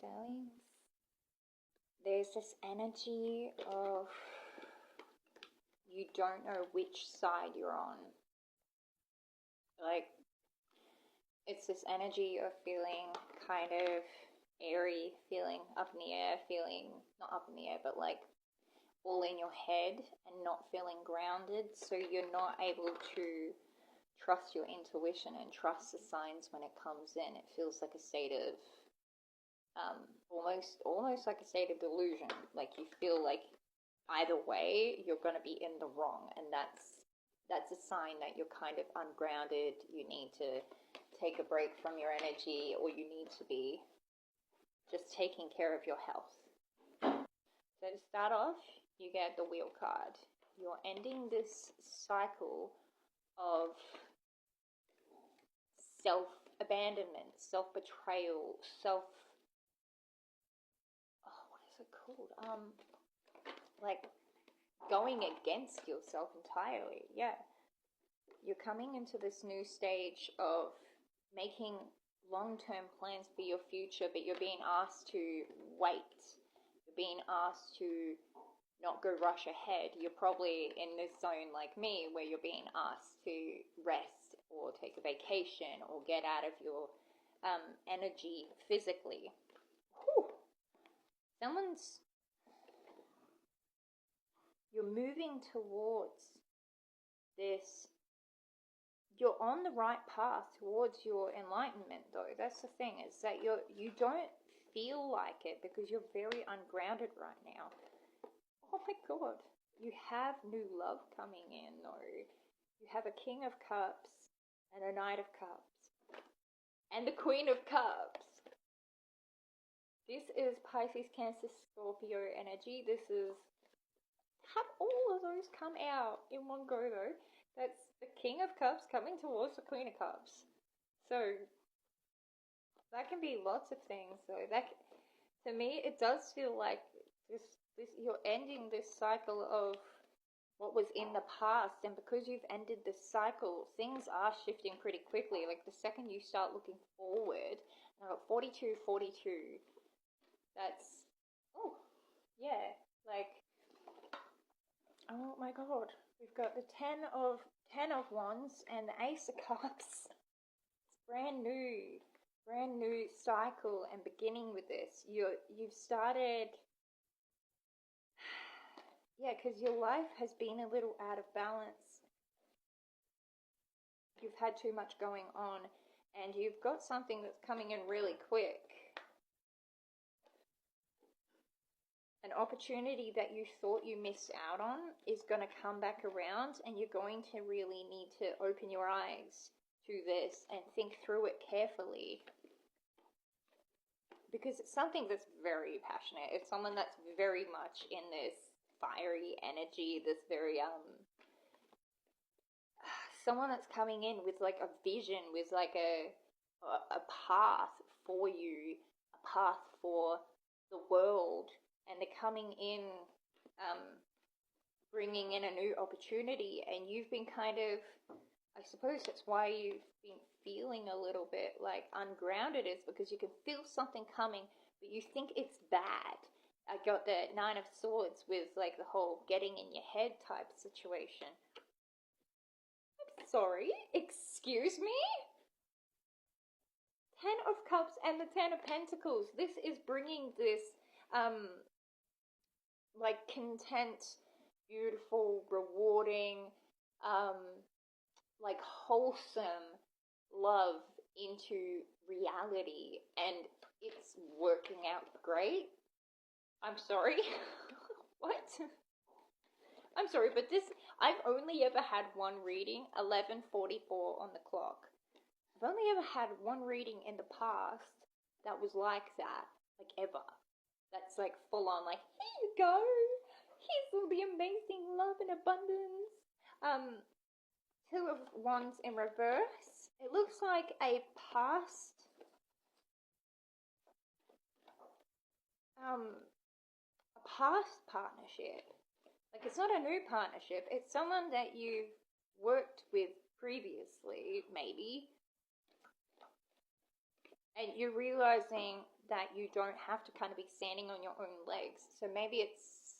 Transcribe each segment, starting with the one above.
darlings. There's this energy of you don't know which side you're on. Like, it's this energy of feeling kind of airy, feeling up in the air, feeling not up in the air, but like all in your head and not feeling grounded. So you're not able to trust your intuition and trust the signs when it comes in. It feels like a state of almost like a state of delusion. Like you feel like either way you're going to be in the wrong, and that's a sign that you're kind of ungrounded. You need to take a break from your energy, or you need to be just taking care of your health. So to start off, you get the Wheel card. You're ending this cycle of self-abandonment, self-betrayal, what is it called? Like going against yourself entirely. Yeah. You're coming into this new stage of making long-term plans for your future, but you're being asked to wait. You're being asked to not go rush ahead. You're probably in this zone like me where you're being asked to rest or take a vacation or get out of your energy physically. Whew. You're moving towards this. You're on the right path towards your enlightenment, though. That's the thing, is that you don't feel like it because you're very ungrounded right now. Oh my God. You have new love coming in, though. You have a King of Cups and a Knight of Cups and the Queen of Cups. This is Pisces, Cancer, Scorpio energy. This is... have all of those come out in one go, though. That's the King of Cups coming towards the Queen of Cups. So that can be lots of things, though. That, to me, it does feel like this you're ending this cycle of what was in the past, and because you've ended this cycle, things are shifting pretty quickly. Like the second you start looking forward, and I've got 42, 42. That's, oh yeah, like, oh my God. We've got the 10 of Wands and the Ace of Cups. It's brand new cycle and beginning with this. You've started, yeah, because your life has been a little out of balance. You've had too much going on, and you've got something that's coming in really quick. An opportunity that you thought you missed out on is going to come back around, and you're going to really need to open your eyes to this and think through it carefully, because it's something that's very passionate. It's someone that's very much in this fiery energy, this very someone that's coming in with like a vision, with like a path for you, a path for the world. And they're coming in, bringing in a new opportunity, and you've been kind of, I suppose that's why you've been feeling a little bit like ungrounded, is because you can feel something coming, but you think it's bad. I got the 9 of Swords with like the whole getting in your head type situation. I'm sorry, excuse me? 10 of Cups and the 10 of Pentacles. This is bringing this, like content, beautiful, rewarding, like wholesome love into reality, and it's working out great. I'm sorry. What? I'm sorry, but I've only ever had one reading, 11:44 on the clock. I've only ever had one reading in the past that was like that, like ever. That's like full on, like, here you go. Here's all the amazing love and abundance. 2 of Wands in reverse. It looks like a past, partnership. Like, it's not a new partnership. It's someone that you've worked with previously, maybe. And you're realizing that you don't have to kind of be standing on your own legs. So maybe it's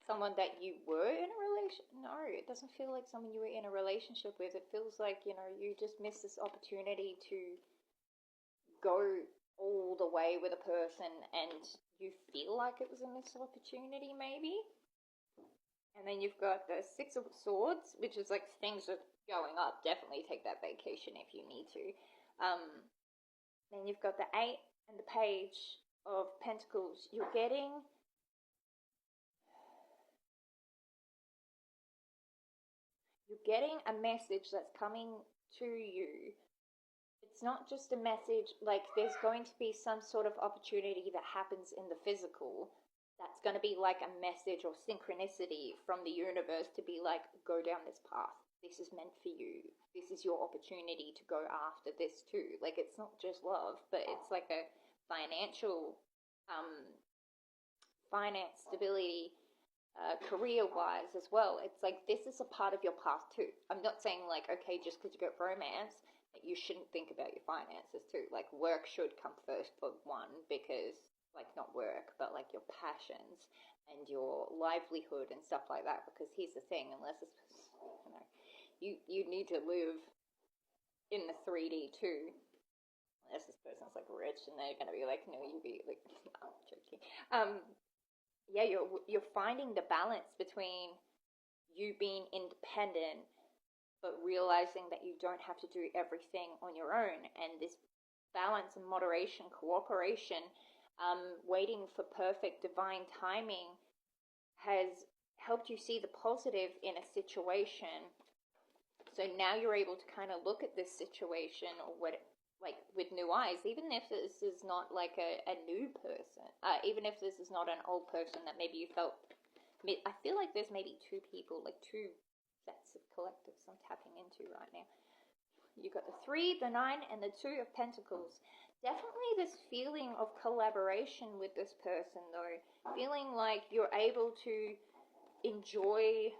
someone that you were in a relation. No, it doesn't feel like someone you were in a relationship with. It feels like, you know, you just missed this opportunity to go all the way with a person and you feel like it was a missed opportunity, maybe. And then you've got the Six of Swords, which is like things are going up. Definitely take that vacation if you need to. Then you've got the Eight and the Page of Pentacles. You're getting a message that's coming to you. It's not just a message, like there's going to be some sort of opportunity that happens in the physical that's going to be like a message or synchronicity from the universe to be like, go down this path. This is meant for you. This is your opportunity to go after this too. Like, it's not just love, but it's like a financial, finance stability, career-wise as well. It's like, this is a part of your path too. I'm not saying like, okay, just because you got romance, that you shouldn't think about your finances too. Like, work should come first for one, because like, not work, but like your passions and your livelihood and stuff like that. Because here's the thing, unless it's, you know, you need to live in the 3D too. Unless this person's like rich and they're gonna be like, no, you be like, I'm joking. Yeah, you're finding the balance between you being independent but realizing that you don't have to do everything on your own, and this balance and moderation, cooperation, waiting for perfect divine timing has helped you see the positive in a situation. So now you're able to kind of look at this situation or what, like with new eyes, even if this is not like a new person, even if this is not an old person that maybe you felt. I feel like there's maybe two people, like two sets of collectives I'm tapping into right now. You've got the 3, the 9, and the 2 of Pentacles. Definitely this feeling of collaboration with this person, though. Feeling like you're able to enjoy,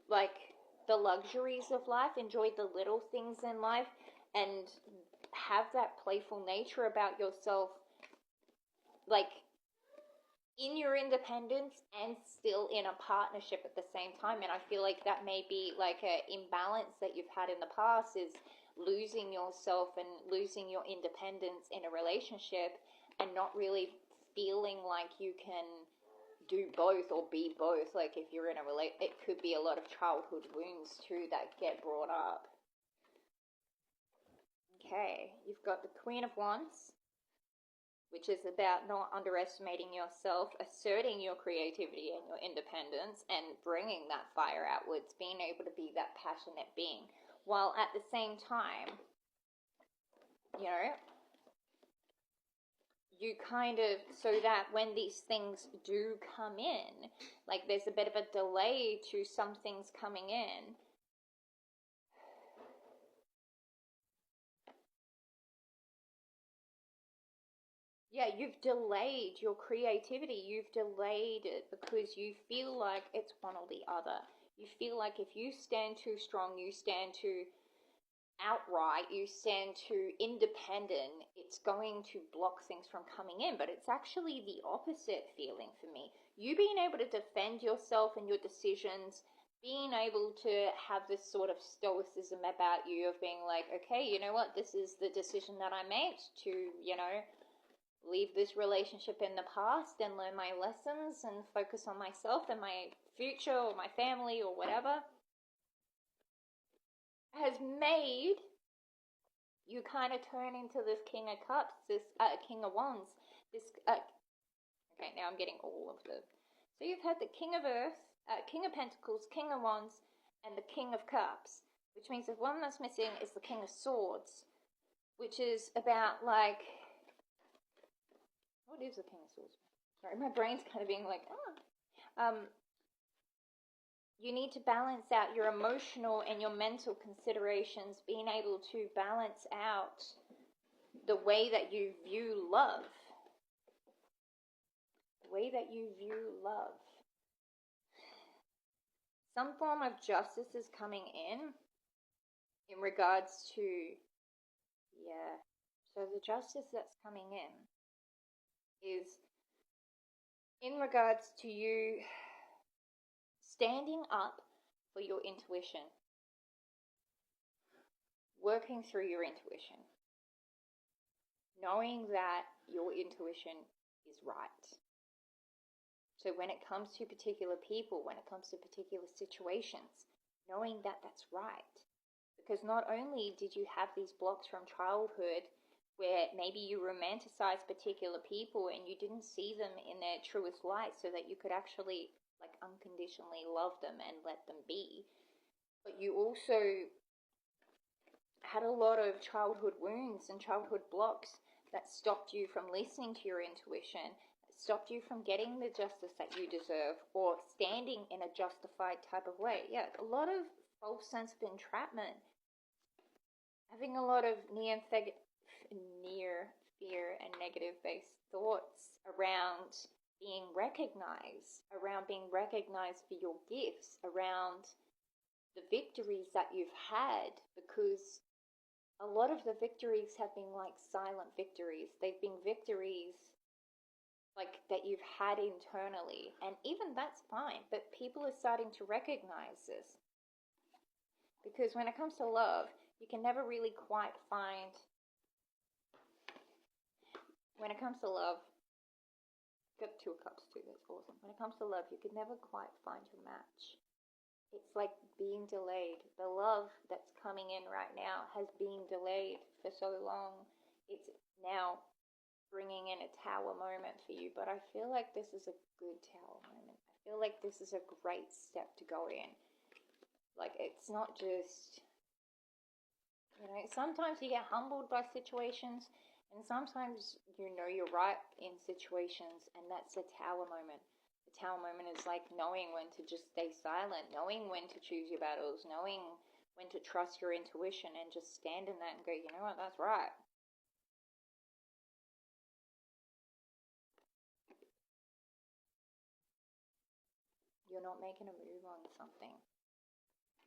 like, the luxuries of life, enjoy the little things in life, and have that playful nature about yourself, like, in your independence and still in a partnership at the same time. And I feel like that may be like an imbalance that you've had in the past, is losing yourself and losing your independence in a relationship and not really feeling like you can do both or be both. Like, if you're in a it could be a lot of childhood wounds too that get brought up. Okay, you've got the Queen of Wands, which is about not underestimating yourself, asserting your creativity and your independence, and bringing that fire outwards, being able to be that passionate being, while at the same time, you know, you kind of, so that when these things do come in, like there's a bit of a delay to some things coming in. Yeah, you've delayed your creativity. You've delayed it because you feel like it's one or the other. You feel like if you stand too strong, you stand too outright, you stand too independent, it's going to block things from coming in. But it's actually the opposite feeling for me. You being able to defend yourself and your decisions, being able to have this sort of stoicism about you of being like, okay, you know what, this is the decision that I made to, you know, leave this relationship in the past and learn my lessons and focus on myself and my future or my family or whatever, has made you kind of turn into this King of Cups, this King of Wands, this, okay, now I'm getting all of the, so you've had the King of Earth, King of Pentacles, King of Wands, and the King of Cups, which means the one that's missing is the King of Swords, which is about like, what is the King of Swords? Sorry, my brain's kind of being like, you need to balance out your emotional and your mental considerations, being able to balance out the way that you view love. The way that you view love. Some form of justice is coming in regards to, yeah, So the justice that's coming in is in regards to you standing up for your intuition, working through your intuition, knowing that your intuition is right. So when it comes to particular people, when it comes to particular situations, knowing that that's right. Because not only did you have these blocks from childhood where maybe you romanticized particular people and you didn't see them in their truest light so that you could actually like unconditionally love them and let them be, but you also had a lot of childhood wounds and childhood blocks that stopped you from listening to your intuition, that stopped you from getting the justice that you deserve or standing in a justified type of way. Yeah, a lot of false sense of entrapment, having a lot of near fear and negative based thoughts around being recognized for your gifts, around the victories that you've had, because a lot of the victories have been like silent victories. They've been victories like that you've had internally, and even that's fine, but people are starting to recognize this. Because when it comes to love, you can never really quite find, when it comes to love, got 2 cups too, that's awesome. When it comes to love, you can never quite find your match. It's like being delayed. The love that's coming in right now has been delayed for so long. It's now bringing in a tower moment for you, but I feel like this is a good tower moment. I feel like this is a great step to go in. Like, it's not just, sometimes you get humbled by situations, and sometimes you're right in situations, and that's a tower moment. The tower moment is like knowing when to just stay silent, knowing when to choose your battles, knowing when to trust your intuition and just stand in that and go, you know what, that's right. You're not making a move on something.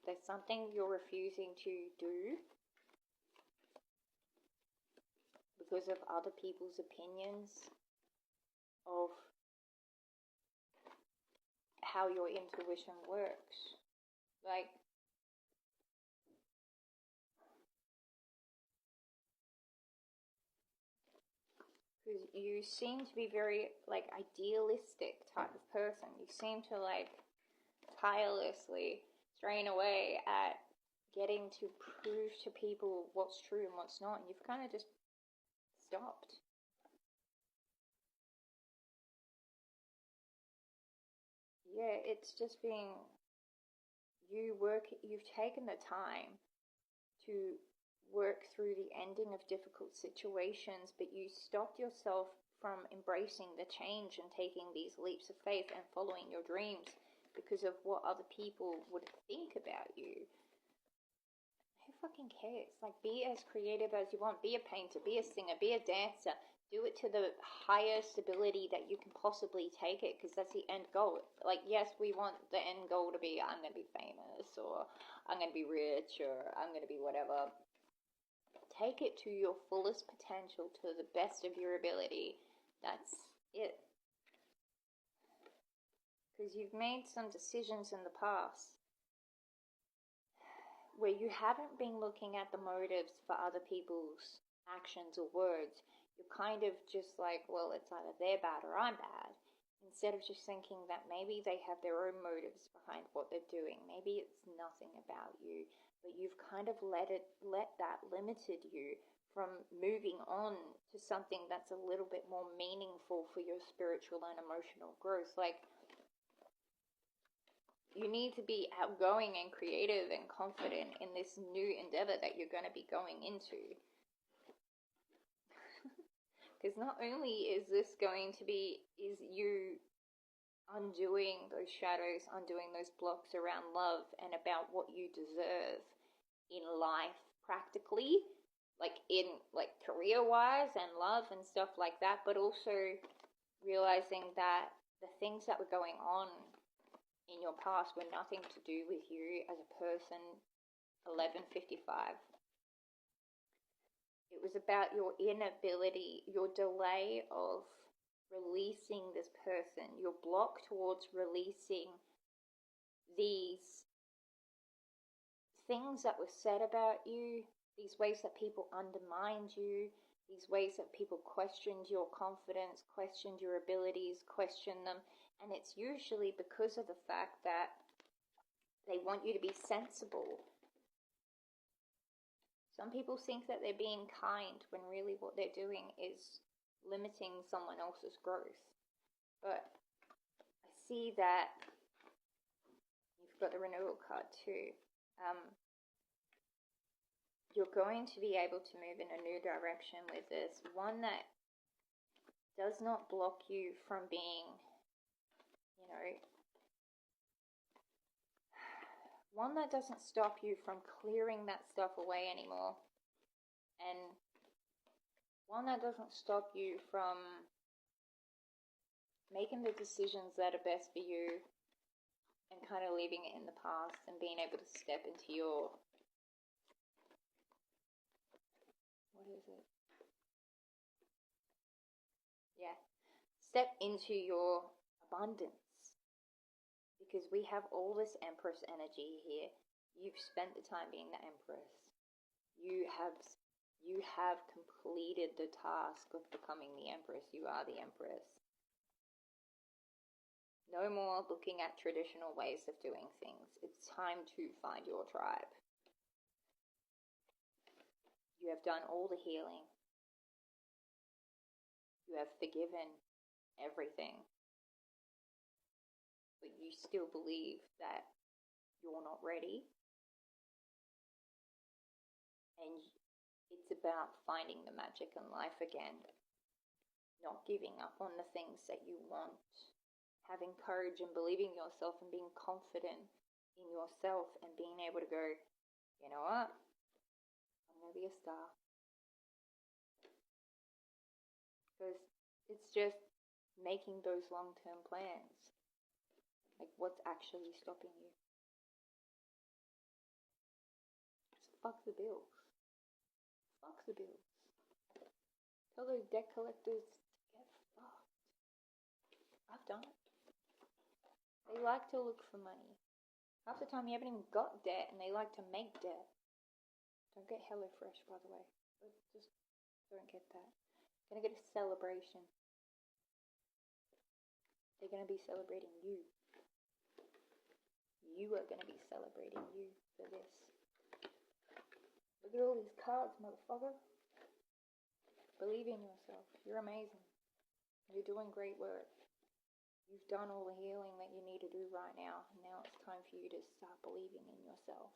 There's something you're refusing to do because of other people's opinions of how your intuition works. Like, because you seem to be very, like, idealistic type of person. You seem to, like, tirelessly strain away at getting to prove to people what's true and what's not, and you've kind of just stopped. Yeah, it's just being, you've taken the time to work through the ending of difficult situations, but you stopped yourself from embracing the change and taking these leaps of faith and following your dreams because of what other people would think about you. Who fucking cares? Like, be as creative as you want. Be a painter, be a singer, be a dancer. Do it to the highest ability that you can possibly take it, because that's the end goal. Like, yes, we want the end goal to be, I'm going to be famous, or I'm going to be rich, or I'm going to be whatever. Take it to your fullest potential, to the best of your ability. That's it. Because you've made some decisions in the past where you haven't been looking at the motives for other people's actions or words. You're kind of just like, well, it's either they're bad or I'm bad, instead of just thinking that maybe they have their own motives behind what they're doing. Maybe it's nothing about you, but you've kind of let that limited you from moving on to something that's a little bit more meaningful for your spiritual and emotional growth. Like, you need to be outgoing and creative and confident in this new endeavor that you're going to be going into. Because not only is this going to be, is you undoing those shadows, undoing those blocks around love and about what you deserve in life practically, like in like career-wise and love and stuff like that, but also realizing that the things that were going on in your past were nothing to do with you as a person. 11:55. It was about your inability, your delay of releasing this person, your block towards releasing these things that were said about you, these ways that people undermined you, these ways that people questioned your confidence, questioned your abilities, questioned them. And it's usually because of the fact that they want you to be sensible. Some people think that they're being kind when really what they're doing is limiting someone else's growth. But I see that you've got the renewal card too. You're going to be able to move in a new direction with this, one that does not block you from being, one that doesn't stop you from clearing that stuff away anymore, and one that doesn't stop you from making the decisions that are best for you and kind of leaving it in the past and being able to step into your, step into your abundance. Because we have all this Empress energy here. You've spent the time being the Empress. You have completed the task of becoming the Empress. You are the Empress. No more looking at traditional ways of doing things. It's time to find your tribe. You have done all the healing. You have forgiven everything. But you still believe that you're not ready. And it's about finding the magic in life again. Not giving up on the things that you want. Having courage and believing in yourself and being confident in yourself and being able to go, you know what? I'm going to be a star. Because it's just making those long-term plans. Like, what's actually stopping you? Just fuck the bills. Fuck the bills. Tell those debt collectors to get fucked. I've done it. They like to look for money. Half the time you haven't even got debt and they like to make debt. Don't get HelloFresh, by the way. Just don't get that. You're gonna get a celebration. They're gonna be celebrating you. You are going to be celebrating you for this. Look at all these cards, motherfucker. Believe in yourself. You're amazing. You're doing great work. You've done all the healing that you need to do right now. And now it's time for you to start believing in yourself.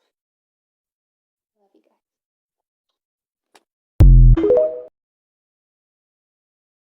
I love you guys.